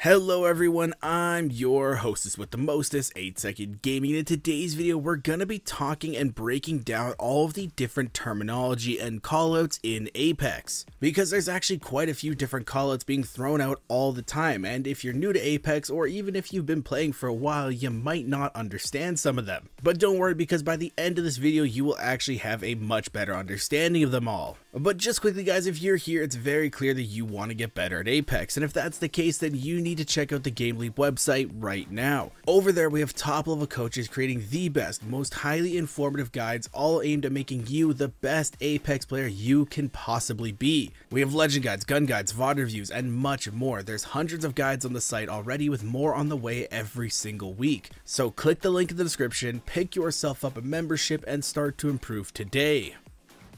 Hello everyone, I'm your hostess with the mostest, 8-Second Gaming, and in today's video we're gonna be talking and breaking down all of the different terminology and callouts in Apex. Because there's actually quite a few different callouts being thrown out all the time, and if you're new to Apex or even if you've been playing for a while, you might not understand some of them. But don't worry, because by the end of this video you will actually have a much better understanding of them all. But just quickly guys, if you're here, it's very clear that you want to get better at Apex, and if that's the case then you need to check out the Game Leap website right now. Over there we have top level coaches creating the best, most highly informative guides, all aimed at making you the best Apex player you can possibly be. We have legend guides, gun guides, VOD reviews, and much more. There's hundreds of guides on the site already with more on the way every single week. So click the link in the description, pick yourself up a membership, and start to improve today.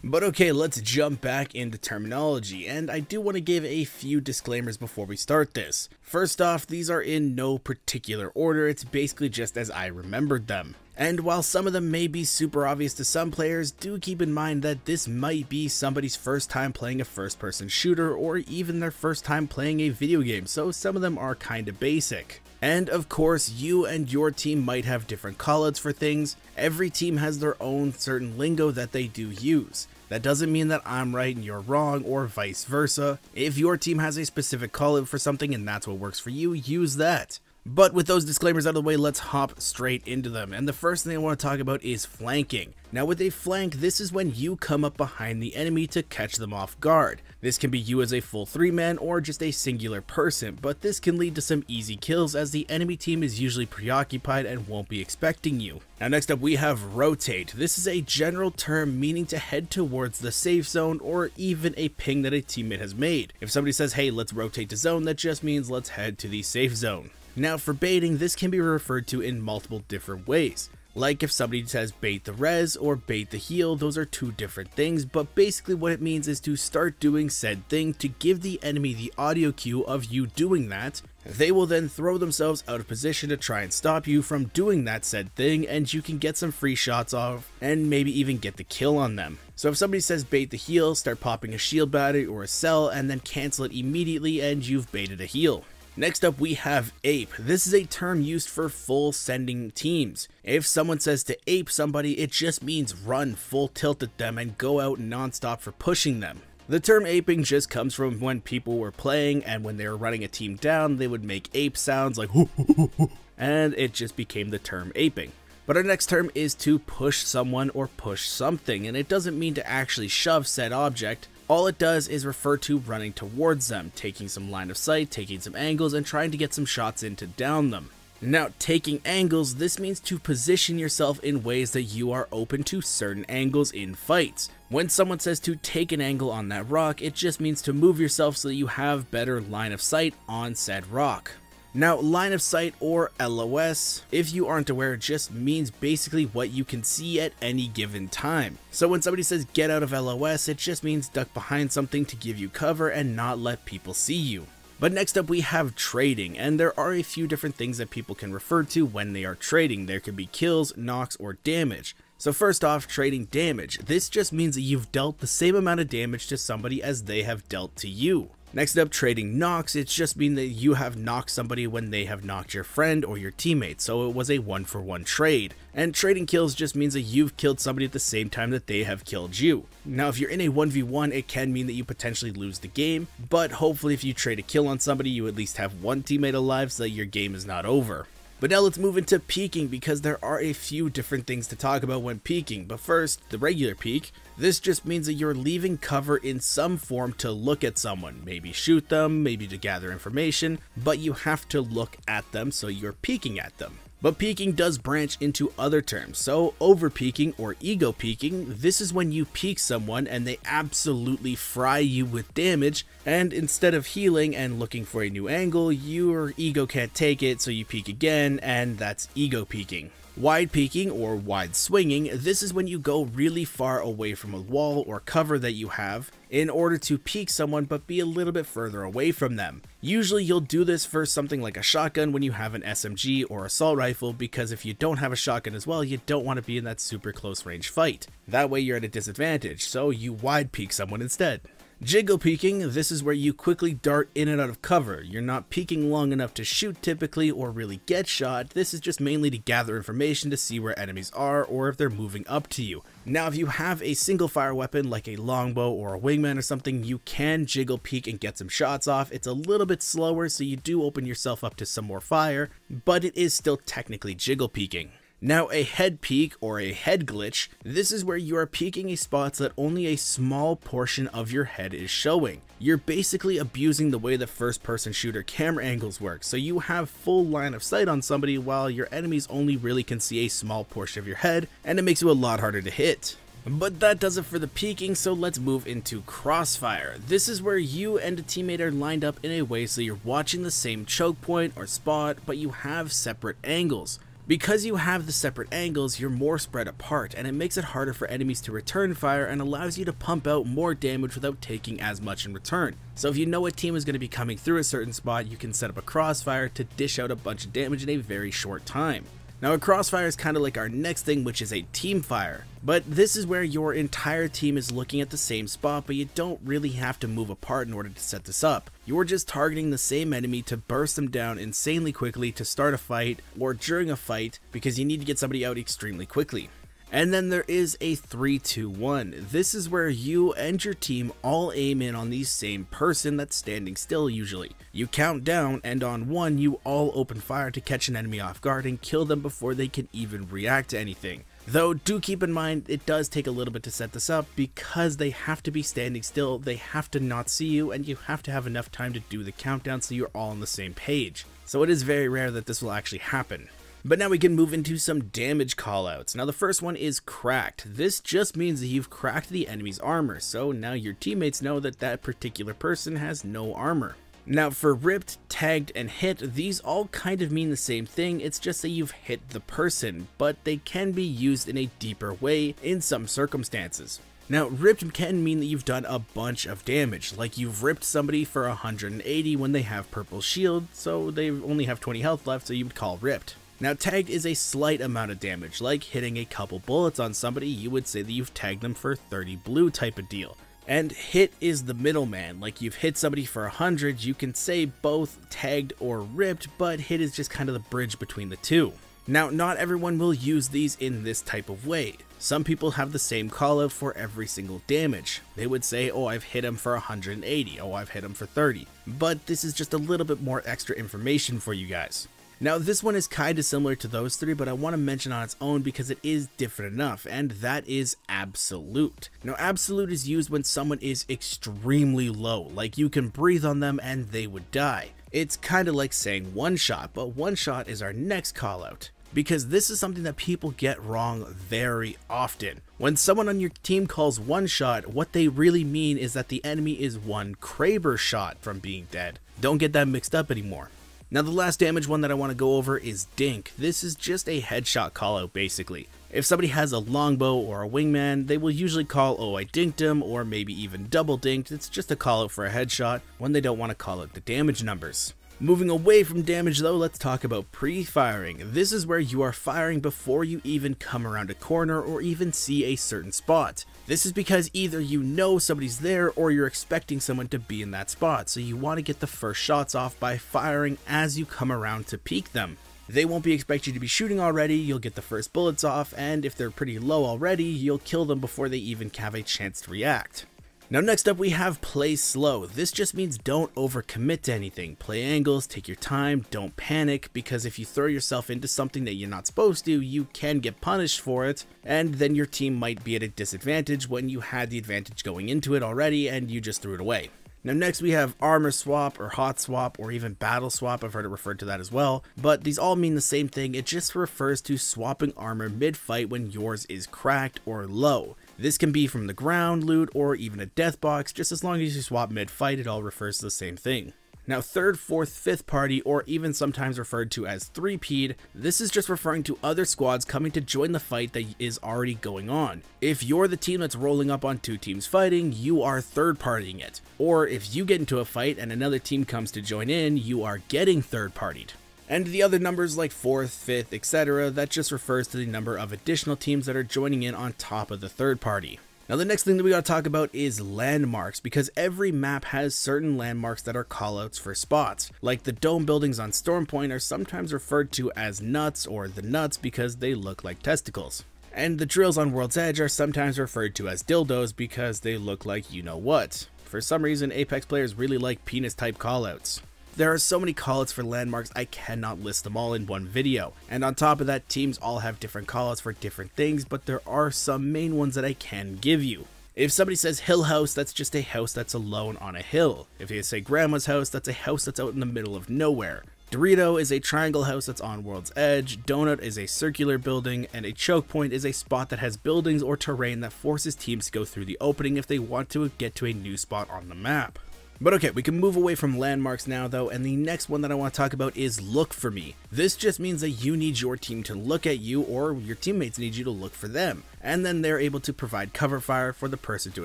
But okay, let's jump back into terminology, and I do want to give a few disclaimers before we start this. First off, these are in no particular order, it's basically just as I remembered them. And while some of them may be super obvious to some players, do keep in mind that this might be somebody's first time playing a first-person shooter or even their first time playing a video game, so some of them are kinda basic. And of course, you and your team might have different callouts for things. Every team has their own certain lingo that they do use. That doesn't mean that I'm right and you're wrong, or vice versa. If your team has a specific callout for something and that's what works for you, use that. But with those disclaimers out of the way, let's hop straight into them. And the first thing I want to talk about is flanking. Now with a flank, this is when you come up behind the enemy to catch them off guard. This can be you as a full 3-man or just a singular person, but this can lead to some easy kills as the enemy team is usually preoccupied and won't be expecting you. Now next up we have rotate. This is a general term meaning to head towards the safe zone or even a ping that a teammate has made. If somebody says, hey, let's rotate to zone, that just means let's head to the safe zone. Now for baiting, this can be referred to in multiple different ways. Like if somebody says bait the res or bait the heal, those are two different things, but basically what it means is to start doing said thing to give the enemy the audio cue of you doing that. They will then throw themselves out of position to try and stop you from doing that said thing, and you can get some free shots off and maybe even get the kill on them. So if somebody says bait the heal, start popping a shield battery or a cell and then cancel it immediately and you've baited a heal. Next up we have ape. This is a term used for full sending teams. If someone says to ape somebody, it just means run full tilt at them and go out non-stop for pushing them. The term aping just comes from when people were playing and when they were running a team down, they would make ape sounds like hoo, hoo, hoo, and it just became the term aping. But our next term is to push someone or push something, and it doesn't mean to actually shove said object. All it does is refer to running towards them, taking some line of sight, taking some angles, and trying to get some shots in to down them. Now, taking angles, this means to position yourself in ways that you are open to certain angles in fights. When someone says to take an angle on that rock, it just means to move yourself so that you have better line of sight on said rock. Now, line of sight or LOS, if you aren't aware, just means basically what you can see at any given time. So when somebody says get out of LOS, it just means duck behind something to give you cover and not let people see you. But next up we have trading, and there are a few different things that people can refer to when they are trading. There could be kills, knocks, or damage. So first off, trading damage. This just means that you've dealt the same amount of damage to somebody as they have dealt to you. Next up, trading knocks. It's just mean that you have knocked somebody when they have knocked your friend or your teammate, so it was a 1-for-1 trade. And trading kills just means that you've killed somebody at the same time that they have killed you. Now if you're in a 1v1, it can mean that you potentially lose the game, but hopefully if you trade a kill on somebody, you at least have one teammate alive so that your game is not over. But now let's move into peeking, because there are a few different things to talk about when peeking. But first, the regular peek. This just means that you're leaving cover in some form to look at someone, maybe shoot them, maybe to gather information, but you have to look at them, so you're peeking at them. But peeking does branch into other terms, so over peeking or ego peeking, this is when you peek someone and they absolutely fry you with damage, and instead of healing and looking for a new angle, your ego can't take it, so you peek again, and that's ego peeking. Wide peeking or wide swinging, this is when you go really far away from a wall or cover that you have in order to peek someone but be a little bit further away from them. Usually you'll do this for something like a shotgun when you have an SMG or assault rifle, because if you don't have a shotgun as well, you don't want to be in that super close range fight. That way you're at a disadvantage, so you wide peek someone instead. Jiggle peeking, this is where you quickly dart in and out of cover. You're not peeking long enough to shoot typically or really get shot. This is just mainly to gather information to see where enemies are or if they're moving up to you. Now if you have a single fire weapon like a longbow or a wingman or something, you can jiggle peek and get some shots off. It's a little bit slower, so you do open yourself up to some more fire, but it is still technically jiggle peeking. Now a head peek or a head glitch, this is where you are peeking a spot so that only a small portion of your head is showing. You're basically abusing the way the first person shooter camera angles work, so you have full line of sight on somebody while your enemies only really can see a small portion of your head, and it makes you a lot harder to hit. But that does it for the peeking, so let's move into crossfire. This is where you and a teammate are lined up in a way so you're watching the same choke point or spot, but you have separate angles. Because you have the separate angles, you're more spread apart, and it makes it harder for enemies to return fire and allows you to pump out more damage without taking as much in return. So if you know a team is going to be coming through a certain spot, you can set up a crossfire to dish out a bunch of damage in a very short time. Now a crossfire is kind of like our next thing, which is a team fire. But this is where your entire team is looking at the same spot, but you don't really have to move apart in order to set this up. You're just targeting the same enemy to burst them down insanely quickly to start a fight or during a fight because you need to get somebody out extremely quickly. And then there is a 3-2-1. This is where you and your team all aim in on the same person that's standing still usually. You count down, and on 1 you all open fire to catch an enemy off guard and kill them before they can even react to anything. Though do keep in mind it does take a little bit to set this up because they have to be standing still, they have to not see you, and you have to have enough time to do the countdown so you're all on the same page. So it is very rare that this will actually happen. But now we can move into some damage callouts. Now the first one is cracked. This just means that you've cracked the enemy's armor, so now your teammates know that that particular person has no armor. Now for ripped, tagged, and hit, these all kind of mean the same thing, it's just that you've hit the person, but they can be used in a deeper way in some circumstances. Now ripped can mean that you've done a bunch of damage, like you've ripped somebody for 180 when they have purple shield, so they only have 20 health left, so you would call ripped. Now tagged is a slight amount of damage, like hitting a couple bullets on somebody, you would say that you've tagged them for 30 blue type of deal. And hit is the middleman, like you've hit somebody for 100, you can say both tagged or ripped, but hit is just kind of the bridge between the two. Now not everyone will use these in this type of way. Some people have the same callout for every single damage. They would say, oh, I've hit him for 180, oh, I've hit him for 30. But this is just a little bit more extra information for you guys. Now this one is kind of similar to those three, but I want to mention on its own because it is different enough, and that is absolute. Now absolute is used when someone is extremely low, like you can breathe on them and they would die. It's kind of like saying one shot, but one shot is our next call out, because this is something that people get wrong very often. When someone on your team calls one shot, what they really mean is that the enemy is one Kraber shot from being dead. Don't get that mixed up anymore. Now the last damage one that I want to go over is dink. This is just a headshot callout basically. If somebody has a longbow or a wingman, they will usually call, oh, I dinked him, or maybe even double dinked. It's just a callout for a headshot when they don't want to call out the damage numbers. Moving away from damage though, let's talk about pre-firing. This is where you are firing before you even come around a corner or even see a certain spot. This is because either you know somebody's there or you're expecting someone to be in that spot, so you want to get the first shots off by firing as you come around to peek them. They won't be expecting you to be shooting already, you'll get the first bullets off, and if they're pretty low already, you'll kill them before they even have a chance to react. Now next up we have play slow. This just means don't overcommit to anything. Play angles, take your time, don't panic, because if you throw yourself into something that you're not supposed to, you can get punished for it, and then your team might be at a disadvantage when you had the advantage going into it already and you just threw it away. Now next we have armor swap or hot swap or even battle swap, I've heard it referred to that as well, but these all mean the same thing, it just refers to swapping armor mid-fight when yours is cracked or low. This can be from the ground loot or even a death box, just as long as you swap mid-fight it all refers to the same thing. Now third, fourth, fifth party, or even sometimes referred to as three-peed, this is just referring to other squads coming to join the fight that is already going on. If you're the team that's rolling up on two teams fighting, you are third partying it. Or if you get into a fight and another team comes to join in, you are getting third partied. And the other numbers like 4th, 5th, etc., that just refers to the number of additional teams that are joining in on top of the third party. Now the next thing that we gotta talk about is landmarks, because every map has certain landmarks that are callouts for spots. Like the dome buildings on Stormpoint are sometimes referred to as nuts or the nuts because they look like testicles. And the drills on World's Edge are sometimes referred to as dildos because they look like you know what. For some reason, Apex players really like penis type callouts. There are so many callouts for landmarks I cannot list them all in one video, and on top of that, teams all have different callouts for different things, but there are some main ones that I can give you. If somebody says hill house, that's just a house that's alone on a hill. If they say grandma's house, that's a house that's out in the middle of nowhere. Dorito is a triangle house that's on World's Edge, Donut is a circular building, and a choke point is a spot that has buildings or terrain that forces teams to go through the opening if they want to get to a new spot on the map. But okay, we can move away from landmarks now though, and the next one that I want to talk about is look for me. This just means that you need your team to look at you, or your teammates need you to look for them, and then they're able to provide cover fire for the person to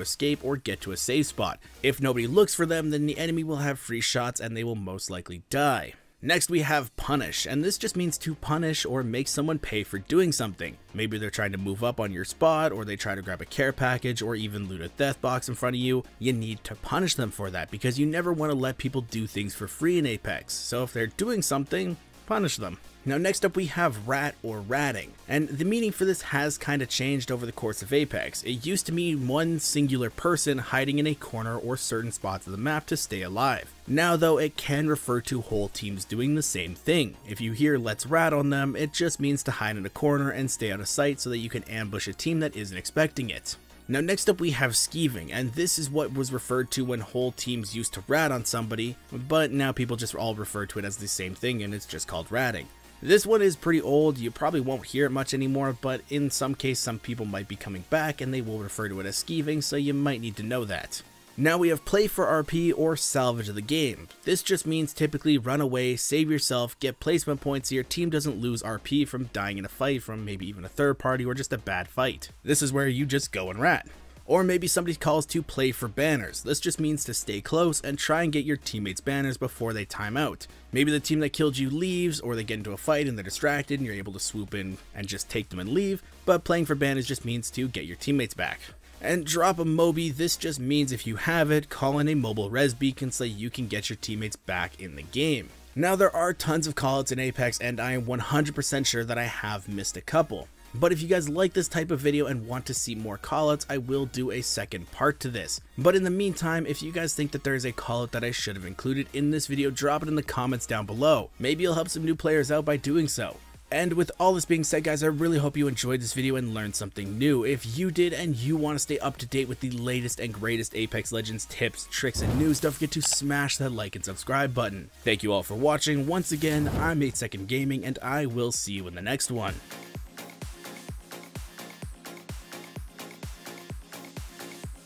escape or get to a safe spot. If nobody looks for them, then the enemy will have free shots and they will most likely die. Next we have punish, and this just means to punish or make someone pay for doing something. Maybe they're trying to move up on your spot, or they try to grab a care package, or even loot a death box in front of you. You need to punish them for that, because you never want to let people do things for free in Apex. So if they're doing something, punish them. Now next up we have rat or ratting, and the meaning for this has kind of changed over the course of Apex. It used to mean one singular person hiding in a corner or certain spots of the map to stay alive. Now though, it can refer to whole teams doing the same thing. If you hear let's rat on them, it just means to hide in a corner and stay out of sight so that you can ambush a team that isn't expecting it. Now next up we have skeeving, and this is what was referred to when whole teams used to rat on somebody, but now people just all refer to it as the same thing and it's just called ratting. This one is pretty old, you probably won't hear it much anymore, but in some case some people might be coming back and they will refer to it as skeeving, so you might need to know that. Now we have play for RP or salvage of the game. This just means typically run away, save yourself, get placement points so your team doesn't lose RP from dying in a fight from maybe even a third party or just a bad fight. This is where you just go and rat. Or maybe somebody calls to play for banners. This just means to stay close and try and get your teammates banners before they time out. Maybe the team that killed you leaves, or they get into a fight and they're distracted and you're able to swoop in and just take them and leave, but playing for banners just means to get your teammates back. And drop a Moby, this just means if you have it, call in a mobile res beacon so you can get your teammates back in the game. Now there are tons of callouts in Apex and I am 100% sure that I have missed a couple. But if you guys like this type of video and want to see more callouts, I will do a second part to this. But in the meantime, if you guys think that there is a callout that I should have included in this video, drop it in the comments down below. Maybe you'll help some new players out by doing so. And with all this being said guys, I really hope you enjoyed this video and learned something new. If you did and you want to stay up to date with the latest and greatest Apex Legends tips, tricks, and news, don't forget to smash that like and subscribe button. Thank you all for watching. Once again, I'm 8 Second Gaming and I will see you in the next one.